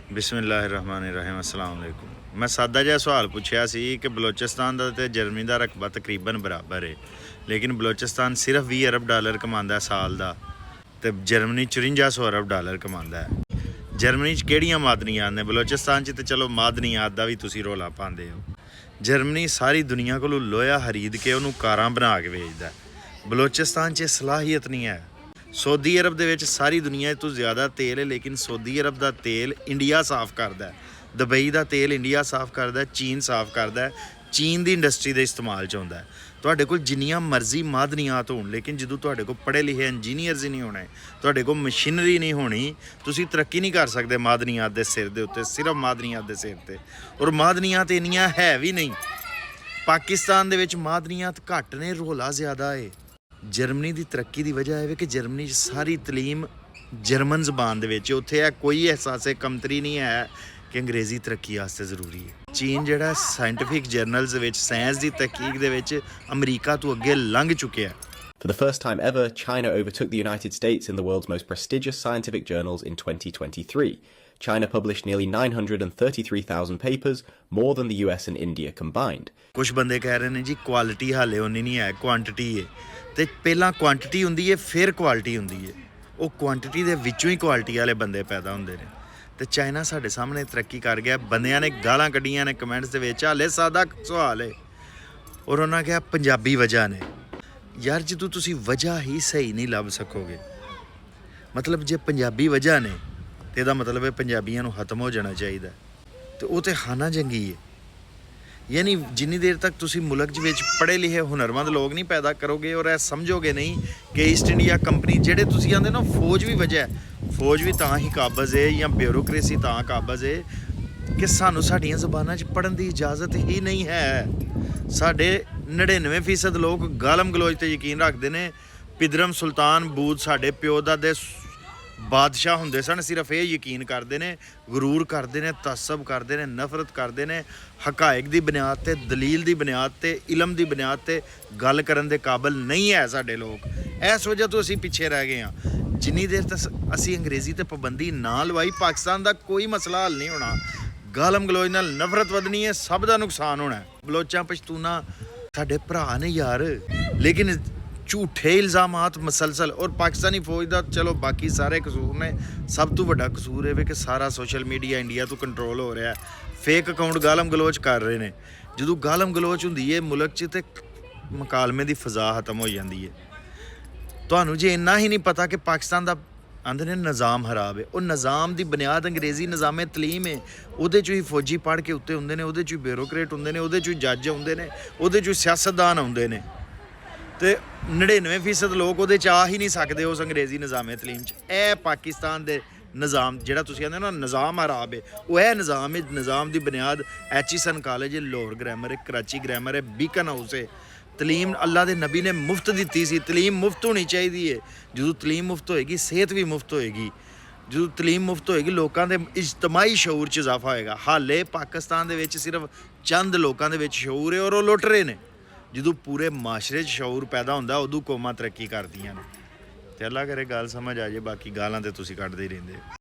ਬਿਸਮਿਲ੍ਲਾਹਿਰਰਹਿਮਾनिर्रहीम अस्सलाम वालेकुम। मैं सादा जिहा सवाल पुछया सी कि बलोचिस्तान दा ते जर्मनी दा रकबा तकरीबन बराबर है, लेकिन बलोचिस्तान सिर्फ 20 अरब डॉलर कमांदा है साल दा ते जर्मनी 5400 अरब डॉलर कमांदा है। जर्मनी च केड़ियां मादनियात ने? बलोचिस्तान च ते चलो मादनियात दा भी तुसीं रौला पांदे हो। जर्मनी सारी दुनिया कोलों लोहा खरीद के उहनूं कारां बना के वेचदा है। बलोचिस्तान च सलाहियत नहीं है। सऊदी अरब दे विच सारी दुनिया तो ज़्यादा तेल है, लेकिन सऊदी अरब दा तेल इंडिया साफ़ करदा है। दुबई दा तेल इंडिया साफ़ करदा है, चीन साफ़ करदा है, चीन दी इंडस्ट्री दे इस्तेमाल च आउंदा है। तुहाडे कोल जिन्नियां मर्जी मादनियात होण, लेकिन जदों तुहाडे कोल पढ़े लिखे इंजीनियर्स ही नहीं होने, तुहाडे कोल मशीनरी नहीं होनी, तुसीं तरक्की नहीं कर सकदे मादनियात दे सिर दे उत्ते, सिर्फ मादनियात दे सिर ते। और मादनियात इन्नियां है भी नहीं। पाकिस्तान दे विच मादनियात घट ने, रौला ज़्यादा है। जर्मनी की तरक्की की वजह है कि जर्मनी सारी तलीम जर्मन जबान दे विच, उत्थे कोई एहसास कमतरी नहीं है कि अंग्रेज़ी तरक्की वास्ते ज़रूरी है। चीन जिहड़ा साइंटिफिक जर्नल्स विच साइंस की तहकीक दे विच अमरीका तो अगे लंघ चुकिया है। For the first time ever, China overtook the United States in the world's most prestigious scientific journals in 2023. China published nearly 933,000 papers, more than the US and India combined. कुछ बंदे कह रहे हैं जी क्वालिटी हाले उन्नी नहीं है, क्वांटिटी है। तो पहला क्वांटिटी हुंदी है, फिर क्वालिटी हुंदी है। वो क्वांटिटी दे विचों ही क्वालिटी वाले बंदे पैदा होंदे ने। तो चाइना साडे सामने तरक्की कर गया। बंदियां ने गालां कड्डियां ने कमेंट्स दे विच, हाले सादा सवाल है और उन्होंने कहा पंजाबी वजह ने। यार जदों तुसीं वजह ही सही नहीं लभ सकोगे, मतलब जे पंजाबी वजह ने तो यदा मतलब है पंजाबियों नूं खत्म हो जाना चाहिए। तो वो तो खाना जंगी है। यानी जिन्नी देर तक तुसी मुल्क विच पढ़े लिखे हुनरमंद लोग नहीं पैदा करोगे और समझोगे नहीं कि ईस्ट इंडिया कंपनी जेडे तुसी आंदे ना फौज भी वजह है, फौज भी तां ही काबज़ है या ब्यूरोक्रेसी तां काबज़ है कि सानू साडियां ज़बानां च पढ़न की इजाज़त ही नहीं है। साडे 99% लोग गालम गलोच ते यकीन रखते हैं। पिदरम सुल्तान बूद साडे प्यो दादे बादशाह होंदे सन, सिर्फ ये यकीन करते हैं, गुरूर करते हैं, तसब करते हैं, नफरत करते हैं। हकायक की बुनियाद ते, दलील की बुनियाद ते, इलम की बुनियाद ते गल करन दे काबिल नहीं है साडे लोग। इस वजह तो असीं पिछे रह गए हाँ। जिन्नी देर तक असीं अंग्रेज़ी ते पाबंदी ना लवाई, पाकिस्तान का कोई मसला हल नहीं होना। गालम गलोच नाल नफरत वधनी है, सब का नुकसान होना है। बलोचां पश्तूना साडे भरा ने यार, लेकिन झूठे इल्ज़ामात मसलसल। और पाकिस्तानी फौज का चलो बाकी सारे कसूर ने, सब तो बड़ा कसूर है कि सारा सोशल मीडिया इंडिया तो कंट्रोल हो रहा है। फेक अकाउंट गालम गलोच कर रहे हैं। जो गालम गलोच होंदी है मुल्क च तो मुकालमे की फिजा खत्म हो जाती है। तुहानू जे इन्ना ही नहीं पता कि पाकिस्तान का आंदे ने निज़ाम खराब है। और निज़ाम की बुनियाद अंग्रेज़ी निज़ामे तलीम है। उहदे चों ही फौजी पढ़ के उत्ते हुंदे ने, उहदे चों ही ब्यूरोक्रेट हुंदे ने, उहदे चों ही जज आउंदे ने, उहदे चों सियासतदान आउंदे ने। तो 99% लोग उहदे च आ ही नहीं सकते उस अंग्रेज़ी निज़ामे तलीम च। ए पाकिस्तान दे निज़ाम जिहड़ा तुसीं आंदे ना निज़ाम खराब है, वो है निज़ाम है। निज़ाम की बुनियाद HESN कॉलेज है, लाहौर ग्रामर है, कराची ग्रामर है, बीकन हाउस है। तलीम अल्लाह के नबी ने मुफ्त दी सी। तलीम मुफ्त होनी चाहिए है। जो तलीम मुफ्त होएगी, सेहत भी मुफ्त होएगी। जो तलीम मुफ्त होएगी, लोगों के इज्तमाही शऊर च इजाफा होएगा। हाले पाकिस्तान दे विच सिर्फ चंद लोगों के विच शऊर है और वो लुट रहे हैं। जो पूरे माशरे शऊर पैदा होंदा उदों कौमां तरक्की करदियां ने। ते अल्लाह करे गल समझ आ जाए, बाकी गालां ते तुसीं कड्डदे ही रहिंदे।